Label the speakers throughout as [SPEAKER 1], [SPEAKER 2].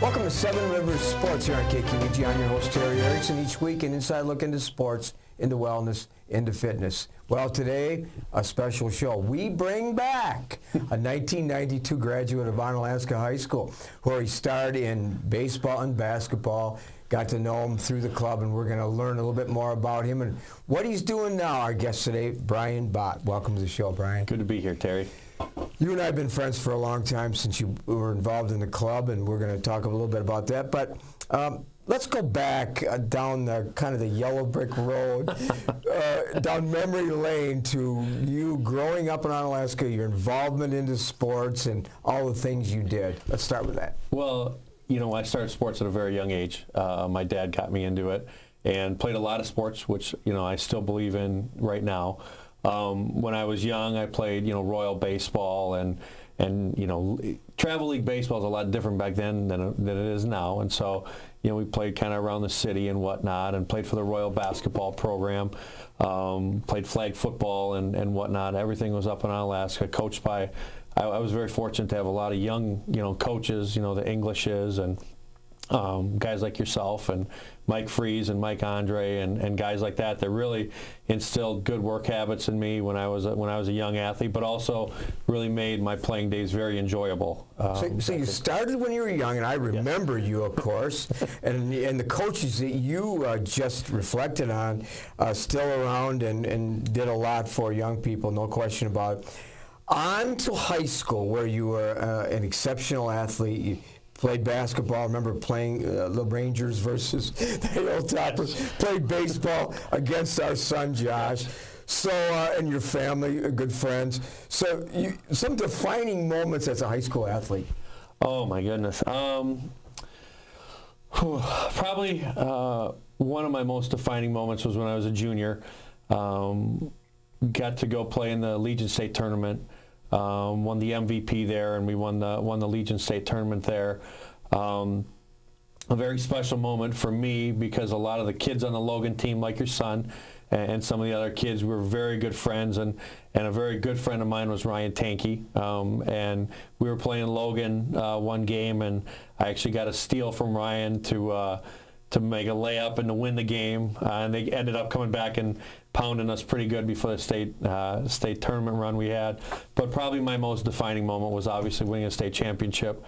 [SPEAKER 1] Welcome to Seven Rivers Sports here on KQEG. I'm your host, Terry Erickson. Each week, an inside look into sports, into wellness, into fitness. Well, today, a special show. We bring back a 1992 graduate of Onalaska High School, where he starred in baseball and basketball. Got to know him through the club, and we're going to learn a little bit more about him and what he's doing now. Our guest today, Brian Bott. Welcome to the show, Brian.
[SPEAKER 2] Good to be here, Terry.
[SPEAKER 1] You and I have been friends for a long time since you were involved in the club, and we're going to talk a little bit about that. But let's go back down the kind of the yellow brick road, down memory lane to you growing up in Onalaska, your involvement into sports, and all the things you did. Let's start with that.
[SPEAKER 2] Well, you know, I started sports at a very young age. My dad got me into it and played a lot of sports, which, you know, I still believe in right now. When I was young, I played, you know, Royal Baseball and you know, Travel League Baseball is a lot different back then than it is now. And so, you know, we played kind of around the city and whatnot, and played for the Royal Basketball program, played flag football and whatnot. Everything was up in Onalaska, coached by, I was very fortunate to have a lot of young, you know, coaches, you know, the Englishes and guys like yourself and Mike Freeze and Mike Andre and guys like that really instilled good work habits in me when I was a young athlete, but also really made my playing days very enjoyable.
[SPEAKER 1] So you started when you were young, and I remember you, of course, and the coaches that you just reflected on still around and did a lot for young people, no question about it. On to high school, where you were an exceptional athlete. You played basketball. I remember playing the Rangers versus the Hilltoppers. Played baseball against our son Josh. So, and your family, good friends. So, some defining moments as a high school athlete.
[SPEAKER 2] Oh my goodness. Probably one of my most defining moments was when I was a junior. Got to go play in the Legion State tournament. Won the MVP there, and we won the Legion State tournament there. A very special moment for me because a lot of the kids on the Logan team, like your son, and some of the other kids, were very good friends, and a very good friend of mine was Ryan Tankey, and we were playing Logan one game, and I actually got a steal from Ryan to make a layup and to win the game, and they ended up coming back and pounding us pretty good before the state tournament run we had. But probably my most defining moment was obviously winning a state championship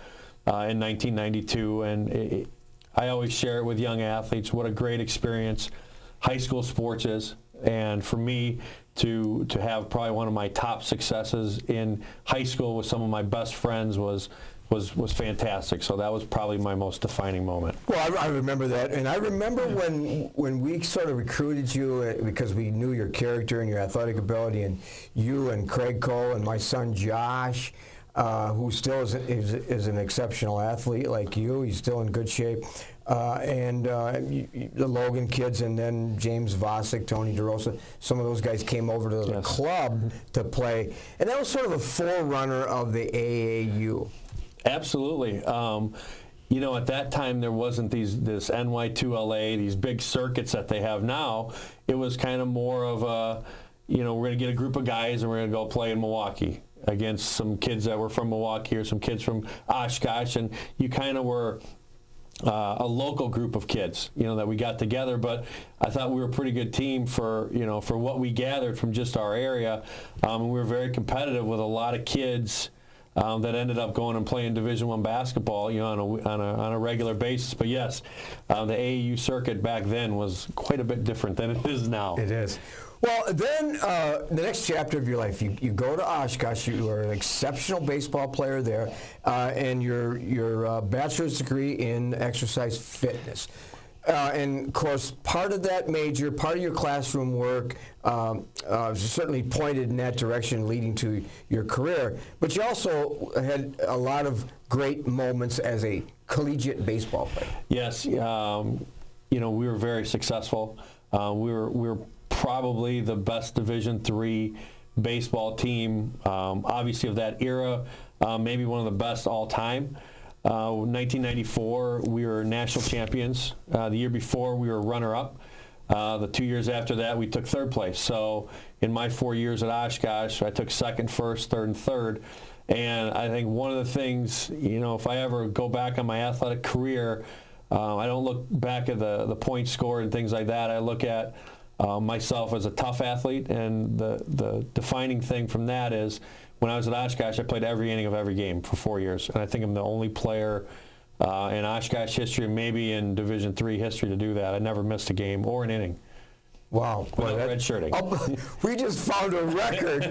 [SPEAKER 2] in 1992, and I always share it with young athletes what a great experience high school sports is, and for me to have probably one of my top successes in high school with some of my best friends was fantastic. So that was probably my most defining moment.
[SPEAKER 1] Well, I remember that, and I remember when we sort of recruited you because we knew your character and your athletic ability, and you and Craig Cole and my son Josh, who still is an exceptional athlete like you. He's still in good shape. And the Logan kids, and then James Vosick, Tony DeRosa, some of those guys came over to the club to play. And that was sort of a forerunner of the AAU.
[SPEAKER 2] Absolutely. You know, at that time there wasn't this NY2LA, these big circuits that they have now. It was kind of more of a, you know, we're going to get a group of guys and we're going to go play in Milwaukee against some kids that were from Milwaukee or some kids from Oshkosh, and you kind of were a local group of kids, you know, that we got together. But I thought we were a pretty good team for, you know, for what we gathered from just our area. We were very competitive with a lot of kids that ended up going and playing Division I basketball, you know, on a regular basis. But yes, the AAU circuit back then was quite a bit different than it is now.
[SPEAKER 1] It is. Well, then the next chapter of your life, you go to Oshkosh. You are an exceptional baseball player there, and your bachelor's degree in exercise fitness. And, of course, part of that major, part of your classroom work certainly pointed in that direction leading to your career. But you also had a lot of great moments as a collegiate baseball player.
[SPEAKER 2] Yes. You know, we were very successful. We were probably the best Division III baseball team, obviously of that era, maybe one of the best all time. 1994, we were national champions. The year before, we were runner-up. The 2 years after that, we took third place. So in my 4 years at Oshkosh, I took second, first, third, and third. And I think one of the things, if I ever go back on my athletic career, I don't look back at the point score and things like that. I look at myself as a tough athlete, and the defining thing from that is when I was at Oshkosh, I played every inning of every game for 4 years, and I think I'm the only player in Oshkosh history, maybe in Division III history, to do that. I never missed a game or an inning.
[SPEAKER 1] Wow.
[SPEAKER 2] Without redshirting.
[SPEAKER 1] We just found a record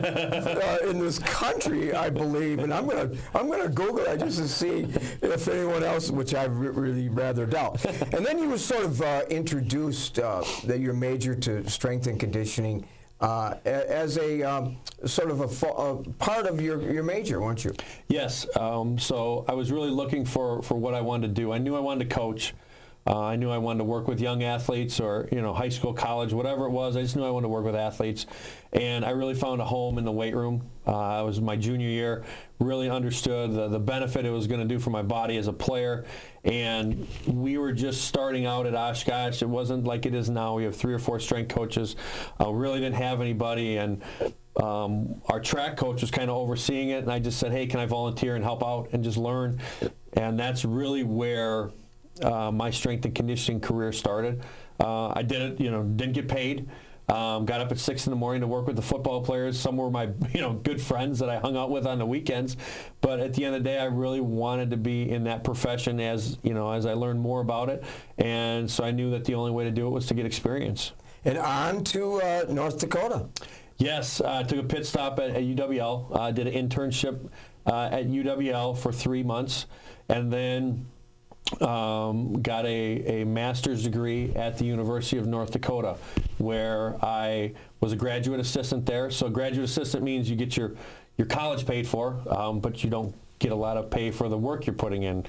[SPEAKER 1] in this country, I believe, and I'm gonna Google that just to see if anyone else, which I really rather doubt. And then you were sort of introduced that you're major to strength and conditioning as a sort of a part of your major, weren't you?
[SPEAKER 2] Yes. So I was really looking for what I wanted to do. I knew I wanted to coach. I knew I wanted to work with young athletes, or high school, college, whatever it was. I just knew I wanted to work with athletes, and I really found a home in the weight room. It was my junior year. Really understood the benefit it was going to do for my body as a player, and we were just starting out at Oshkosh. It wasn't like it is now. We have 3 or 4 strength coaches. Really didn't have anybody, and our track coach was kind of overseeing it, and I just said, hey, can I volunteer and help out and just learn? And that's really where my strength and conditioning career started. I did it, didn't get paid. Got up at 6 in the morning to work with the football players. Some were my, good friends that I hung out with on the weekends. But at the end of the day, I really wanted to be in that profession as I learned more about it. And so I knew that the only way to do it was to get experience.
[SPEAKER 1] And on to North Dakota.
[SPEAKER 2] Yes, I took a pit stop at UWL. Did an internship at UWL for 3 months, and then got a master's degree at the University of North Dakota, where I was a graduate assistant there. So graduate assistant means you get your college paid for, but you don't get a lot of pay for the work you're putting in.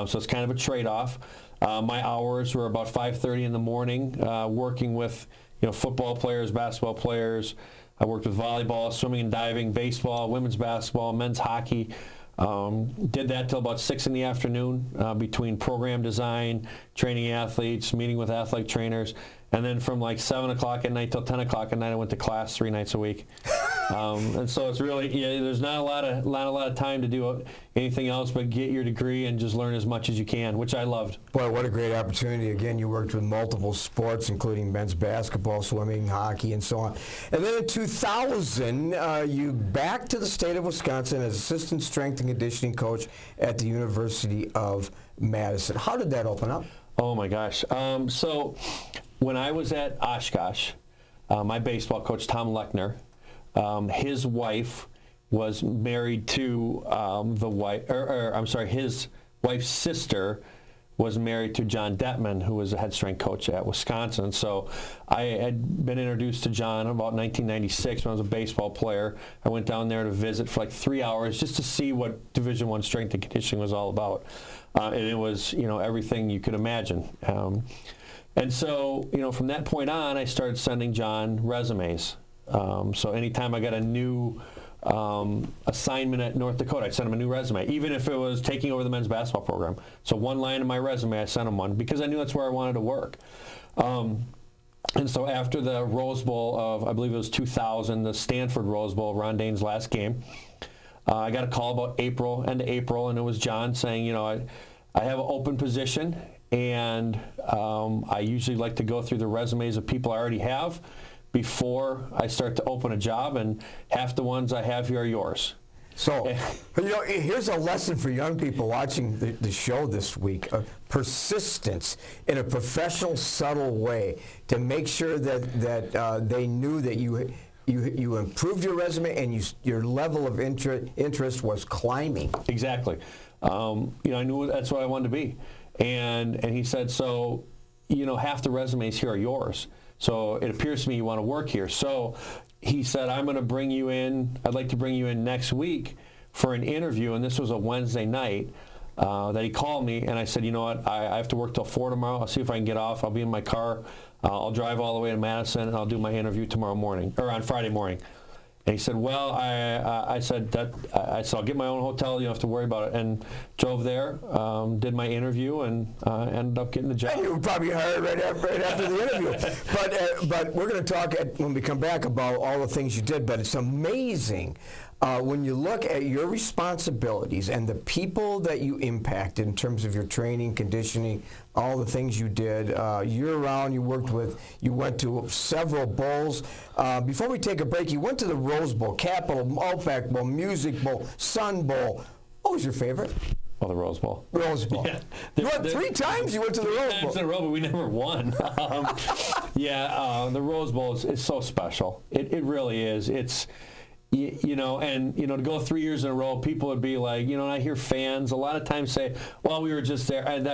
[SPEAKER 2] So it's kind of a trade-off. My hours were about 5:30 in the morning, working with football players, basketball players. I worked with volleyball, swimming and diving, baseball, women's basketball, men's hockey. Did that till about 6 in the afternoon, between program design, training athletes, meeting with athletic trainers, and then from like 7 o'clock at night till 10 o'clock at night, I went to class 3 nights a week. And so it's really, there's not a lot of time to do anything else but get your degree and just learn as much as you can, which I loved.
[SPEAKER 1] Boy, what a great opportunity. Again, you worked with multiple sports, including men's basketball, swimming, hockey, and so on. And then in 2000, you back to the state of Wisconsin as assistant strength and conditioning coach at the University of Madison. How did that open up?
[SPEAKER 2] Oh, my gosh. So when I was at Oshkosh, my baseball coach, Tom Lechner, his wife was married to his wife's sister was married to John Detman, who was a head strength coach at Wisconsin. So I had been introduced to John about 1996 when I was a baseball player. I went down there to visit for like 3 hours just to see what Division I strength and conditioning was all about. And it was, everything you could imagine. And so, from that point on, I started sending John resumes. So anytime I got a new assignment at North Dakota, I'd send him a new resume, even if it was taking over the men's basketball program. So one line in my resume, I sent him one because I knew that's where I wanted to work. And so after the Rose Bowl of, I believe it was 2000, the Stanford Rose Bowl, Ron Dayne's last game, I got a call about end of April, and it was John saying, I have an open position, and I usually like to go through the resumes of people I already have before I start to open a job, and half the ones I have here are yours.
[SPEAKER 1] So, here's a lesson for young people watching the show this week: persistence in a professional, subtle way to make sure that they knew that you improved your resume and your level of interest was climbing.
[SPEAKER 2] Exactly. I knew that's what I wanted to be, and he said, so half the resumes here are yours. So it appears to me you want to work here. So he said, I'd like to bring you in next week for an interview. And this was a Wednesday night that he called me. And I said, you know what, I have to work till 4 tomorrow. I'll see if I can get off. I'll be in my car. I'll drive all the way to Madison, and I'll do my interview tomorrow morning, or on Friday morning. And he said, well, I said, I'll get my own hotel. You don't have to worry about it. And drove there, did my interview, and ended up getting the job.
[SPEAKER 1] And you were probably hired right after the interview. But we're going to talk when we come back about all the things you did. But it's amazing when you look at your responsibilities and the people that you impacted in terms of your training, conditioning, all the things you did year-round, you went to several bowls. Before we take a break, you went to the Rose Bowl, Capitol, Outback Bowl, Music Bowl, Sun Bowl. What was your favorite?
[SPEAKER 2] Well, the Rose Bowl.
[SPEAKER 1] Rose Bowl. Yeah. You went 3 times. You went to the Rose Bowl. 3 times
[SPEAKER 2] in a row, but we never won. The Rose Bowl is so special. It really is. It's, to go 3 years in a row, people would be like, and I hear fans a lot of times say, well, we were just there. And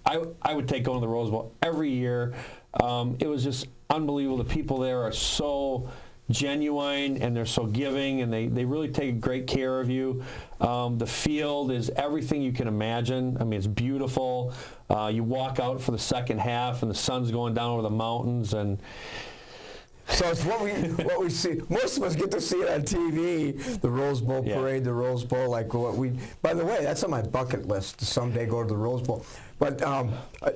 [SPEAKER 2] I would take going to the Rose Bowl every year. It was just unbelievable. The people there are so genuine, and they're so giving, and they really take great care of you. The field is everything you can imagine. I mean, it's beautiful. You walk out for the second half, and the sun's going down over the mountains, and
[SPEAKER 1] so it's what we see. Most of us get to see it on TV, the Rose Bowl parade, the Rose Bowl. By the way, that's on my bucket list to someday go to the Rose Bowl. But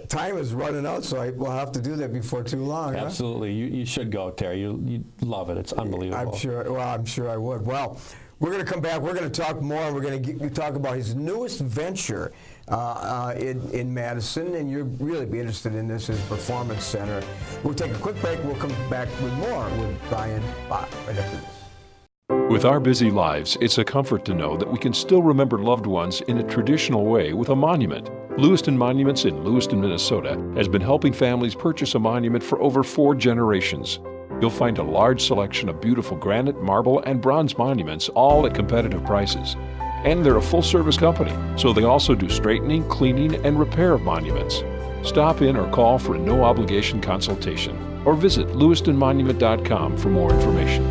[SPEAKER 1] time is running out, so we'll have to do that before too long.
[SPEAKER 2] Absolutely. Huh? You should go, Terry. You love it. It's unbelievable.
[SPEAKER 1] I'm sure I would. Well, we're going to come back. We're going to talk more. We're going to talk about his newest venture in Madison, and you'll really be interested in this, his Performance Center. We'll take a quick break. We'll come back with more with Brian Bott right after this.
[SPEAKER 3] With our busy lives, it's a comfort to know that we can still remember loved ones in a traditional way with a monument. Lewiston Monuments in Lewiston, Minnesota has been helping families purchase a monument for over 4 generations. You'll find a large selection of beautiful granite, marble, and bronze monuments, all at competitive prices. And they're a full-service company, so they also do straightening, cleaning, and repair of monuments. Stop in or call for a no-obligation consultation, or visit lewistonmonument.com for more information.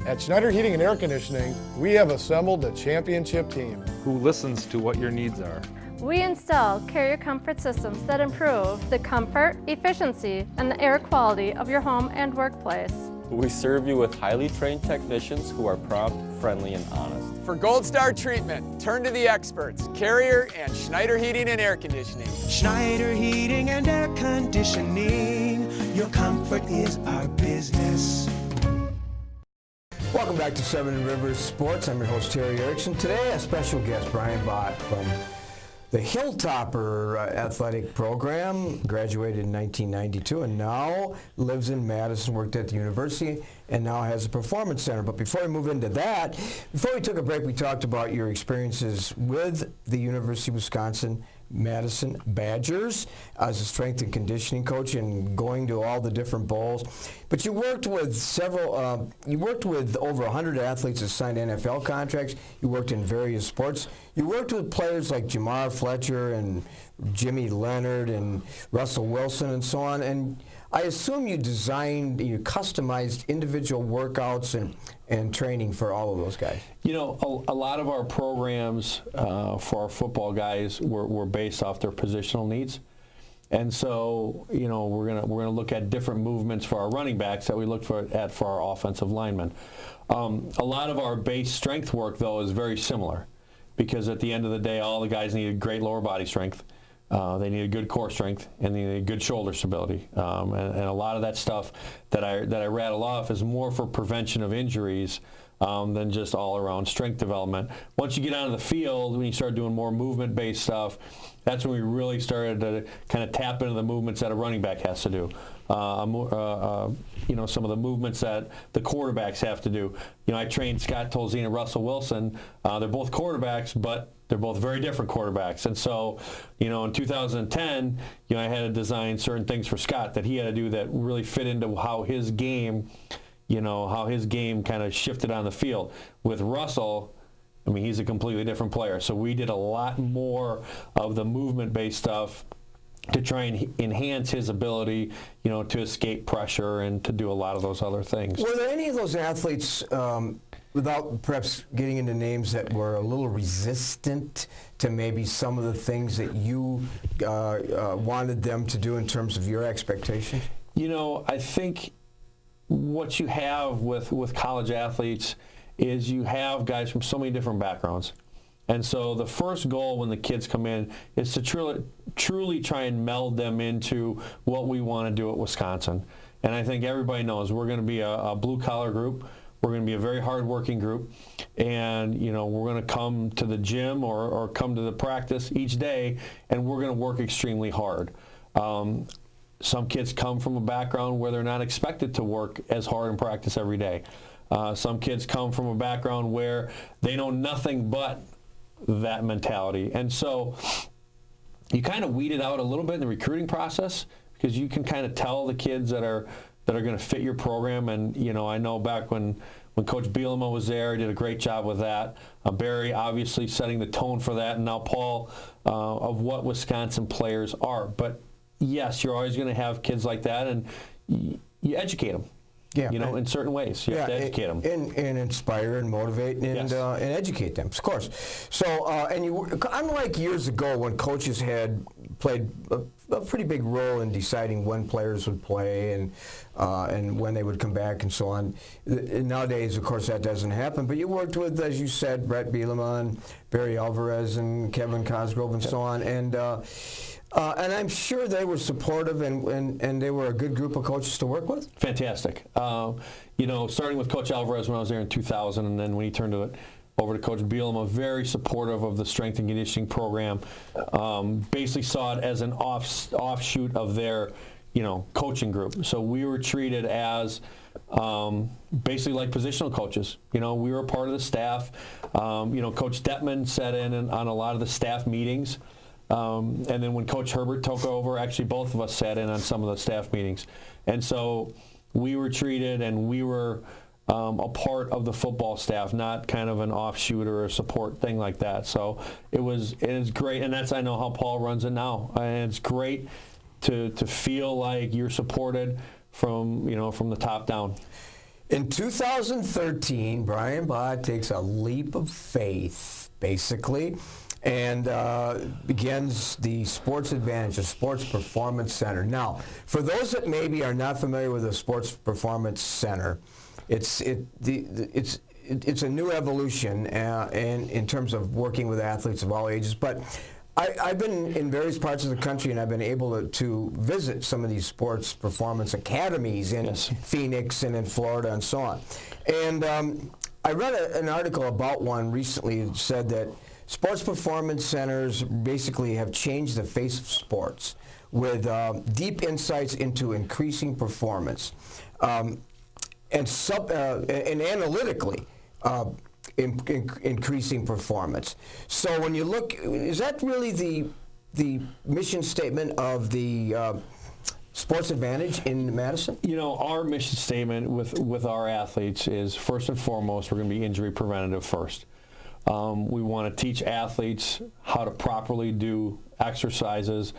[SPEAKER 4] At Schneider Heating and Air Conditioning, we have assembled a championship team
[SPEAKER 5] who listens to what your needs are.
[SPEAKER 6] We install carrier comfort systems that improve the comfort, efficiency, and the air quality of your home and workplace.
[SPEAKER 7] We serve you with highly trained technicians who are prompt, friendly, and honest.
[SPEAKER 8] For Gold Star treatment, turn to the experts, Carrier and Schneider Heating and Air Conditioning.
[SPEAKER 9] Schneider Heating and Air Conditioning, your comfort is our business.
[SPEAKER 1] Welcome back to Seven Rivers Sports. I'm your host, Terry Erickson. Today, a special guest, Brian Bott from the Hilltopper athletic program, graduated in 1992 and now lives in Madison, worked at the university, and now has a performance center. But before we move into that, before we took a break, we talked about your experiences with the University of Wisconsin Madison Badgers as a strength and conditioning coach and going to all the different bowls. But you worked with over 100 athletes that signed NFL contracts. You worked in various sports. You worked with players like Jamar Fletcher and Jimmy Leonard and Russell Wilson and so on. And I assume you customized individual workouts and training for all of those guys.
[SPEAKER 2] A lot of our programs for our football guys were based off their positional needs. And so, we're gonna look at different movements for our running backs that we look for our offensive linemen. A lot of our base strength work, though, is very similar because at the end of the day, all the guys need great lower body strength. They need a good core strength, and they need good shoulder stability. And a lot of that stuff that I rattle off is more for prevention of injuries than just all-around strength development. Once you get out of the field, when you start doing more movement-based stuff, that's when we really started to kind of tap into the movements that a running back has to do. Some of the movements that the quarterbacks have to do. I trained Scott Tolzien and Russell Wilson. They're both quarterbacks, but they're both very different quarterbacks. And so, in 2010, I had to design certain things for Scott that he had to do that really fit into how his game, kind of shifted on the field. With Russell, he's a completely different player. So we did a lot more of the movement-based stuff to try and enhance his ability, to escape pressure and to do a lot of those other things.
[SPEAKER 1] Were there any of those athletes, without perhaps getting into names, that were a little resistant to maybe some of the things that you wanted them to do in terms of your expectations?
[SPEAKER 2] I think what you have with college athletes is you have guys from so many different backgrounds. And so the first goal when the kids come in is to truly try and meld them into what we want to do at Wisconsin. And I think everybody knows we're going to be a blue-collar group. We're going to be a very hard-working group, and we're going to come to the gym or come to the practice each day, and we're going to work extremely hard. Some kids come from a background where they're not expected to work as hard in practice every day. Some kids come from a background where they know nothing but that mentality, and so you kind of weed it out a little bit in the recruiting process, because you can kind of tell the kids that are going to fit your program. And I know back when Coach Bielema was there, he did a great job with that. Barry obviously setting the tone for that, and now Paul of what Wisconsin players are. But yes, you're always going to have kids like that, and you educate them.
[SPEAKER 1] Yeah,
[SPEAKER 2] in certain ways. You have to educate them.
[SPEAKER 1] And inspire and motivate and educate them, of course. So, unlike years ago when coaches had played a pretty big role in deciding when players would play and when they would come back and so on, nowadays, of course, that doesn't happen. But you worked with, as you said, Brett Bielema and Barry Alvarez and Kevin Cosgrove and so on. And I'm sure they were supportive, and they were a good group of coaches to work with.
[SPEAKER 2] Fantastic. Starting with Coach Alvarez when I was there in 2000, and then when he turned over to Coach Bielema, very supportive of the strength and conditioning program. Basically saw it as an offshoot of their, coaching group. So we were treated as basically like positional coaches. We were a part of the staff. Coach Detman sat in on a lot of the staff meetings. And then when Coach Herbert took over, actually both of us sat in on some of the staff meetings. And so we were treated, and we were a part of the football staff, not kind of an offshoot or a support thing like that. So it's great, and I know how Paul runs it now. And it's great to feel like you're supported from the top down.
[SPEAKER 1] In 2013, Brian Bott takes a leap of faith, basically, and begins the Sports AdvantEDGE, the Sports Performance Center. Now, for those that maybe are not familiar with the Sports Performance Center, it's a new evolution in terms of working with athletes of all ages. But I've been in various parts of the country, and I've been able to visit some of these sports performance academies in Phoenix and in Florida and so on. And I read an article about one recently that said that sports performance centers basically have changed the face of sports with deep insights into increasing performance and analytically increasing performance. So when you look, is that really the mission statement of the Sports AdvantEDGE in Madison?
[SPEAKER 2] Our mission statement with our athletes is, first and foremost, we're going to be injury preventative first. We want to teach athletes how to properly do exercises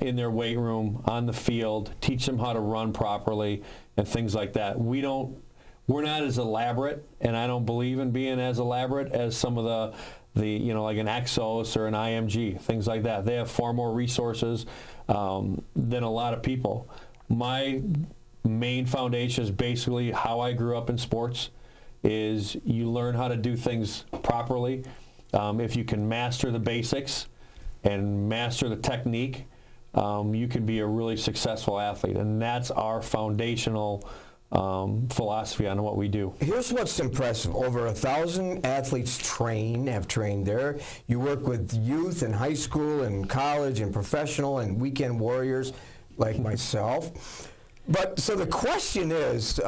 [SPEAKER 2] in their weight room, on the field, teach them how to run properly and things like that. We're not as elaborate, and I don't believe in being as elaborate as some of the like an Exos or an IMG, things like that. They have far more resources than a lot of people. My main foundation is basically how I grew up in sports. Is you learn how to do things properly. If you can master the basics and master the technique, you can be a really successful athlete. And that's our foundational philosophy on what we do.
[SPEAKER 1] Here's what's impressive. Over 1,000 athletes have trained there. You work with youth and high school and college and professional and weekend warriors like myself. But so the question is,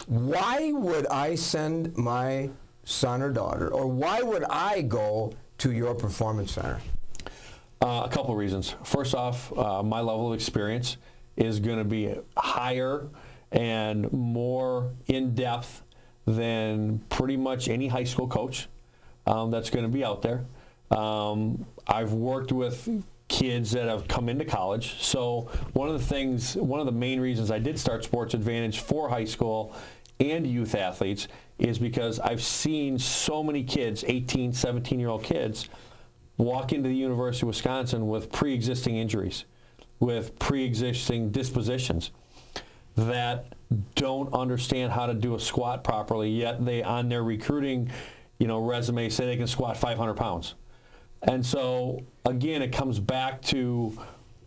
[SPEAKER 1] why would I send my son or daughter, or why would I go to your performance center?
[SPEAKER 2] A couple of reasons. First off, my level of experience is going to be higher and more in-depth than pretty much any high school coach that's going to be out there. I've worked with kids that have come into college. So one of the main reasons I did start Sports AdvantEDGE for high school and youth athletes is because I've seen so many kids, 18, 17-year-old kids, walk into the University of Wisconsin with pre-existing injuries, with pre-existing dispositions that don't understand how to do a squat properly, yet they, on their recruiting resume, say they can squat 500 pounds. And so, again, it comes back to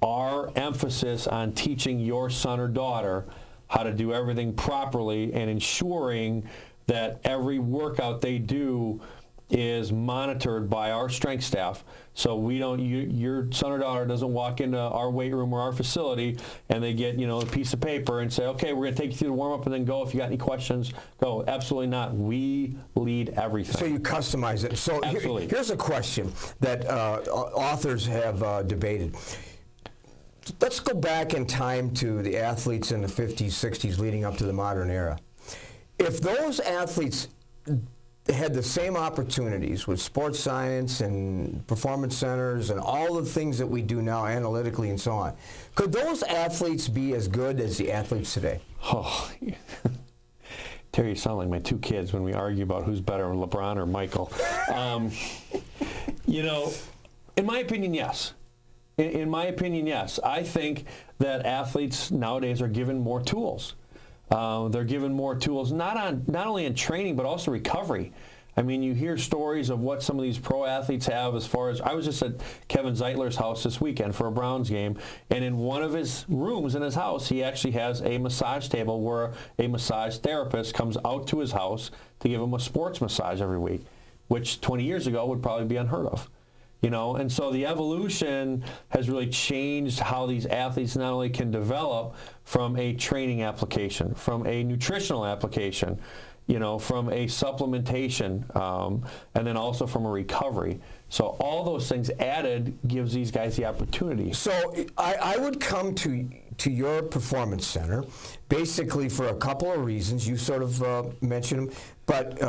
[SPEAKER 2] our emphasis on teaching your son or daughter how to do everything properly and ensuring that every workout they do is monitored by our strength staff. So we don't, your son or daughter doesn't walk into our weight room or our facility and they get, a piece of paper and say, okay, we're going to take you through the warm-up and then go. If you got any questions, go. Absolutely not. We lead everything.
[SPEAKER 1] So you customize it. So here's a question that authors have debated. Let's go back in time to the athletes in the 50s, 60s leading up to the modern era. If those athletes had the same opportunities with sports science and performance centers and all the things that we do now analytically and so on, could those athletes be as good as the athletes today?
[SPEAKER 2] Oh, Terry, you sound like my two kids when we argue about who's better, LeBron or Michael. In my opinion, yes. In my opinion, yes. I think that athletes nowadays are given more tools. They're given more tools, not only in training, but also recovery. I mean, you hear stories of what some of these pro athletes have as far as, I was just at Kevin Zeitler's house this weekend for a Browns game, and in one of his rooms in his house, he actually has a massage table where a massage therapist comes out to his house to give him a sports massage every week, which 20 years ago would probably be unheard of. And so the evolution has really changed how these athletes not only can develop from a training application, from a nutritional application, from a supplementation, and then also from a recovery. So all those things added gives these guys the opportunity.
[SPEAKER 1] So I would come to your performance center basically for a couple of reasons. You sort of mentioned them. But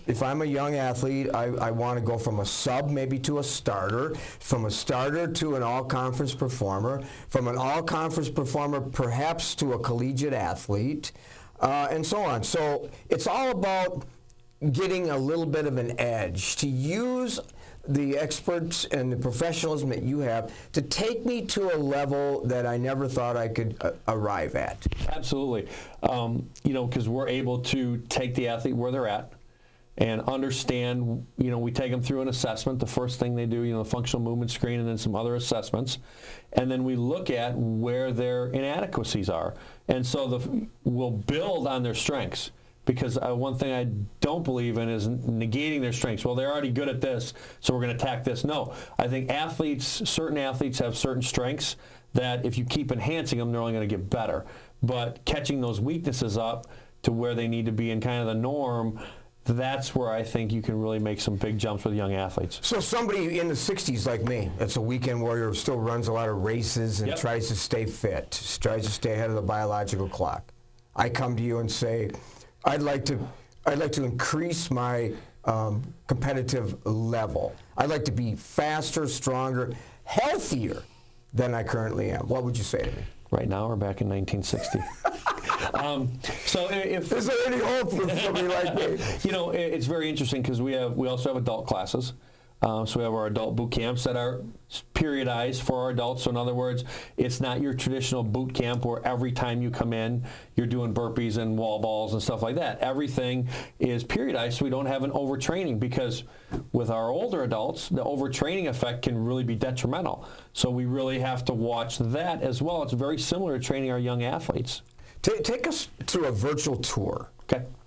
[SPEAKER 1] if I'm a young athlete, I want to go from a sub maybe to a starter, from a starter to an all-conference performer, from an all-conference performer perhaps to a collegiate athlete, and so on. So it's all about getting a little bit of an edge, to use the experts and the professionalism that you have to take me to a level that I never thought I could arrive at.
[SPEAKER 2] Absolutely. Because we're able to take the athlete where they're at and understand, we take them through an assessment. The first thing they do, the functional movement screen and then some other assessments. And then we look at where their inadequacies are. And so we'll build on their strengths. Because one thing I don't believe in is negating their strengths. Well, they're already good at this, so we're going to attack this. No, I think certain athletes have certain strengths that if you keep enhancing them, they're only going to get better. But catching those weaknesses up to where they need to be in kind of the norm, that's where I think you can really make some big jumps with young athletes.
[SPEAKER 1] So somebody in the 60s like me, that's a weekend warrior, still runs a lot of races and tries to stay fit, tries to stay ahead of the biological clock. I come to you and say, I'd like to increase my competitive level. I'd like to be faster, stronger, healthier than I currently am. What would you say to me?
[SPEAKER 2] Right now or back in 1960?
[SPEAKER 1] Is there any hope for somebody like me?
[SPEAKER 2] It's very interesting because we also have adult classes. So we have our adult boot camps that are periodized for our adults. So in other words, it's not your traditional boot camp where every time you come in, you're doing burpees and wall balls and stuff like that. Everything is periodized so we don't have an overtraining, because with our older adults, the overtraining effect can really be detrimental. So we really have to watch that as well. It's very similar to training our young athletes.
[SPEAKER 1] Take us through a virtual tour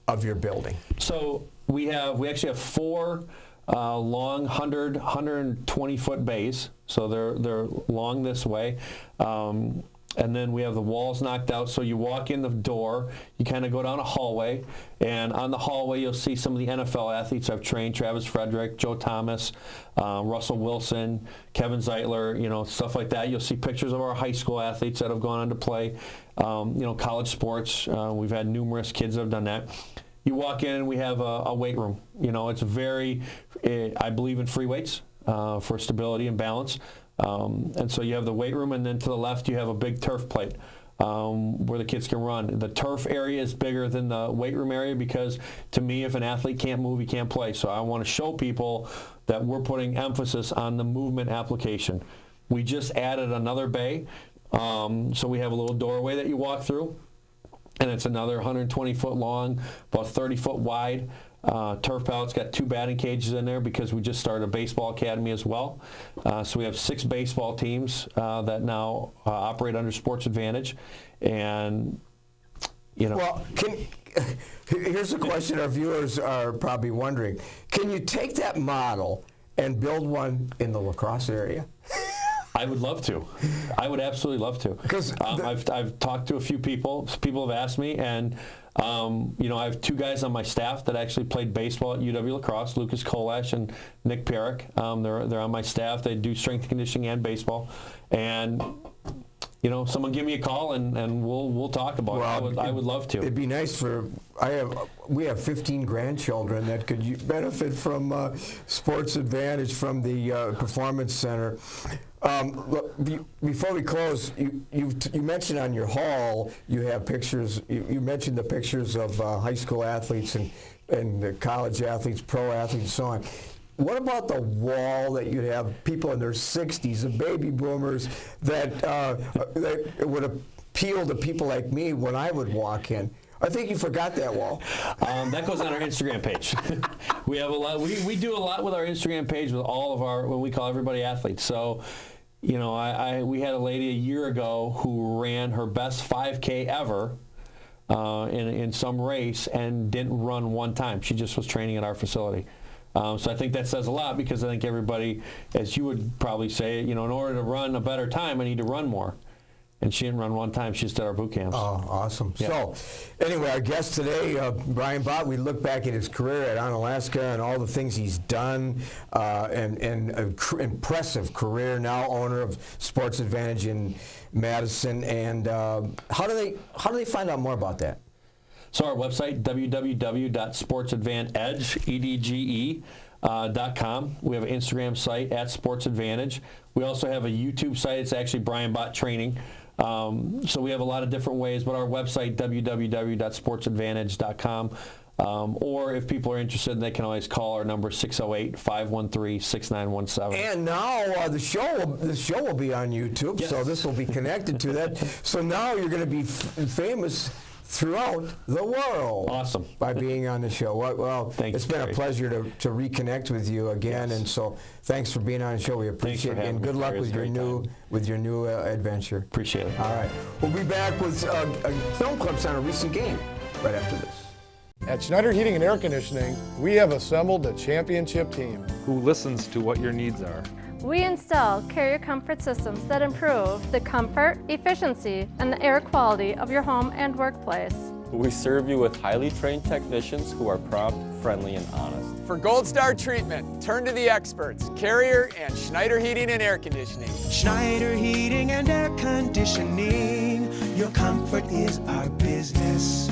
[SPEAKER 1] of your building.
[SPEAKER 2] So we actually have 4 long 120-foot bays, so they're long this way, and then we have the walls knocked out. So you walk in the door, you kind of go down a hallway, and on the hallway you'll see some of the NFL athletes I've trained: Travis Frederick, Joe Thomas, Russell Wilson, Kevin Zeitler, stuff like that. You'll see pictures of our high school athletes that have gone on to play, college sports. We've had numerous kids that have done that. You walk in and we have a weight room. It's very, I believe in free weights for stability and balance. And so you have the weight room, and then to the left you have a big turf plate where the kids can run. The turf area is bigger than the weight room area because, to me, if an athlete can't move, he can't play. So I want to show people that we're putting emphasis on the movement application. We just added another bay. So we have a little doorway that you walk through. And it's another 120-foot long, about 30-foot wide turf pallet. It's got 2 batting cages in there because we just started a baseball academy as well. So we have 6 baseball teams that now operate under Sports AdvantEDGE. And you know.
[SPEAKER 1] Well, here's a question our viewers are probably wondering. Can you take that model and build one in the lacrosse area?
[SPEAKER 2] I would love to. I would absolutely love to. Because I've talked to a few people. People have asked me, and you know, I have two guys on my staff that actually played baseball at UW Lacrosse, Lucas Kolash and Nick Perrick. They're on my staff. They do strength and conditioning and baseball. And you know, someone give me a call and we'll talk about it. I would love to.
[SPEAKER 1] It'd be nice for we have 15 grandchildren that could benefit from Sports Advantage from the Performance Center. Look, before we close, you mentioned on your hall you have pictures. You mentioned the pictures of high school athletes and the college athletes, pro athletes, and so on. What about the wall that you'd have people in their 60s, the baby boomers that would appeal to people like me when I would walk in? I think you forgot that wall.
[SPEAKER 2] That goes on our Instagram page. We have a lot. We do a lot with our Instagram page with all of our, what we call everybody athletes. So, you know, we had a lady a year ago who ran her best 5K ever in some race and didn't run one time. She just was training at our facility. So I think that says a lot, because I think everybody, as you would probably say, you know, in order to run a better time, I need to run more. And she didn't run one time. She just did our boot camps.
[SPEAKER 1] Oh, awesome.
[SPEAKER 2] Yeah.
[SPEAKER 1] So, anyway, our guest today, Brian Bott, we look back at his career at Onalaska and all the things he's done, and an impressive career, now owner of Sports Advantage in Madison. And how do they find out more about that?
[SPEAKER 2] So our website, www.sportsadvantedge.com. We have an Instagram site at Sports Advantage. We also have a YouTube site. It's actually Brian Bott Training. So we have a lot of different ways, but our website, www.sportsadvantedge.com. Or if people are interested, they can always call our number, 608-513-6917.
[SPEAKER 1] And now the show will be on YouTube, yes. So this will be connected to that. So now you're going to be famous throughout the world.
[SPEAKER 2] Awesome.
[SPEAKER 1] By being on the show. Well, it's been a pleasure to reconnect with you again, yes. And so thanks for being on the show. We appreciate it, and good luck with your new adventure.
[SPEAKER 2] Appreciate it.
[SPEAKER 1] All right, we'll be back with film clips on a recent game right after this.
[SPEAKER 4] At Schneider Heating and Air Conditioning, we have assembled a championship team
[SPEAKER 5] who listens to what your needs are.
[SPEAKER 6] We install carrier comfort systems that improve the comfort, efficiency, and the air quality of your home and workplace.
[SPEAKER 7] We serve you with highly trained technicians who are prompt, friendly, and honest.
[SPEAKER 8] For Gold Star treatment, turn to the experts, Carrier and Schneider Heating and Air Conditioning.
[SPEAKER 9] Schneider Heating and Air Conditioning, your comfort is our business.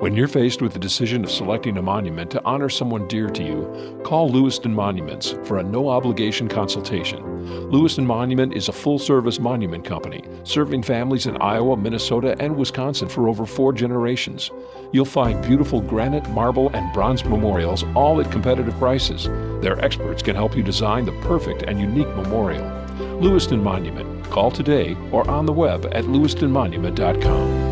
[SPEAKER 3] When you're faced with the decision of selecting a monument to honor someone dear to you, call Lewiston Monuments for a no-obligation consultation. Lewiston Monument is a full-service monument company, serving families in Iowa, Minnesota, and Wisconsin for over 4 generations. You'll find beautiful granite, marble, and bronze memorials, all at competitive prices. Their experts can help you design the perfect and unique memorial. Lewiston Monument. Call today or on the web at lewistonmonument.com.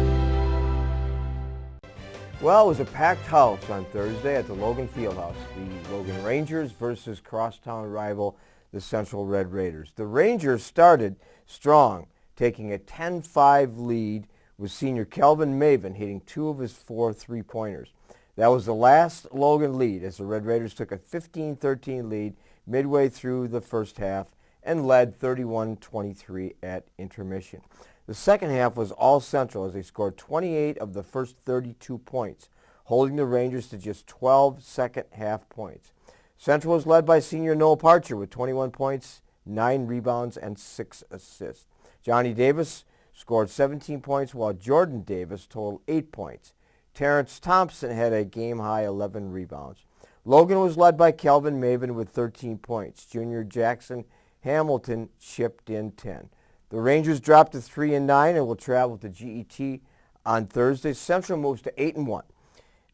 [SPEAKER 1] Well, it was a packed house on Thursday at the Logan Fieldhouse. The Logan Rangers versus crosstown rival, the Central Red Raiders. The Rangers started strong, taking a 10-5 lead with senior Kelvin Maven hitting 2 of his 4 3-pointers. That was the last Logan lead as the Red Raiders took a 15-13 lead midway through the first half and led 31-23 at intermission. The second half was all Central as they scored 28 of the first 32 points, holding the Rangers to just 12 second-half points. Central was led by senior Noah Parcher with 21 points, 9 rebounds, and 6 assists. Johnny Davis scored 17 points, while Jordan Davis totaled 8 points. Terrence Thompson had a game-high 11 rebounds. Logan was led by Kelvin Maven with 13 points. Junior Jackson Hamilton chipped in 10. The Rangers dropped to 3-9 and will travel to GET on Thursday. Central moves to 8-1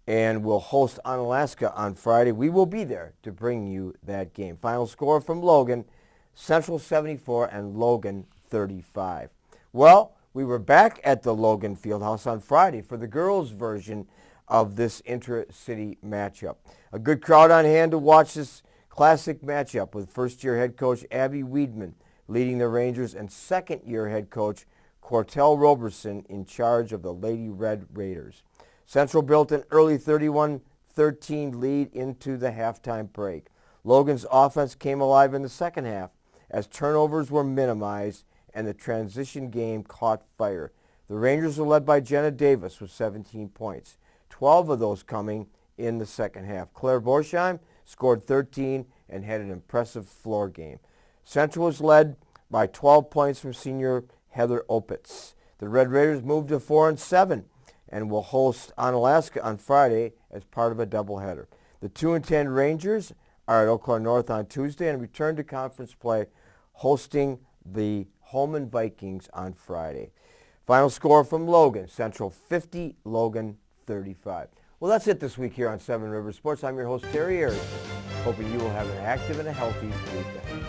[SPEAKER 1] and will host Onalaska on Friday. We will be there to bring you that game. Final score from Logan, Central 74 and Logan 35. Well, we were back at the Logan Fieldhouse on Friday for the girls' version of this intra-city matchup. A good crowd on hand to watch this classic matchup with first-year head coach Abby Weidman leading the Rangers and second-year head coach Cortell Roberson in charge of the Lady Red Raiders. Central built an early 31-13 lead into the halftime break. Logan's offense came alive in the second half as turnovers were minimized and the transition game caught fire. The Rangers were led by Jenna Davis with 17 points, 12 of those coming in the second half. Claire Borsheim scored 13 and had an impressive floor game. Central was led by 12 points from senior Heather Opitz. The Red Raiders moved to 4-7 and will host Onalaska on Friday as part of a doubleheader. The 2-10 Rangers are at Oaklawn North on Tuesday and return to conference play, hosting the Holman Vikings on Friday. Final score from Logan, Central 50, Logan 35. Well, that's it this week here on Seven Rivers Sports. I'm your host, Terry Harrison, hoping you will have an active and a healthy week ahead.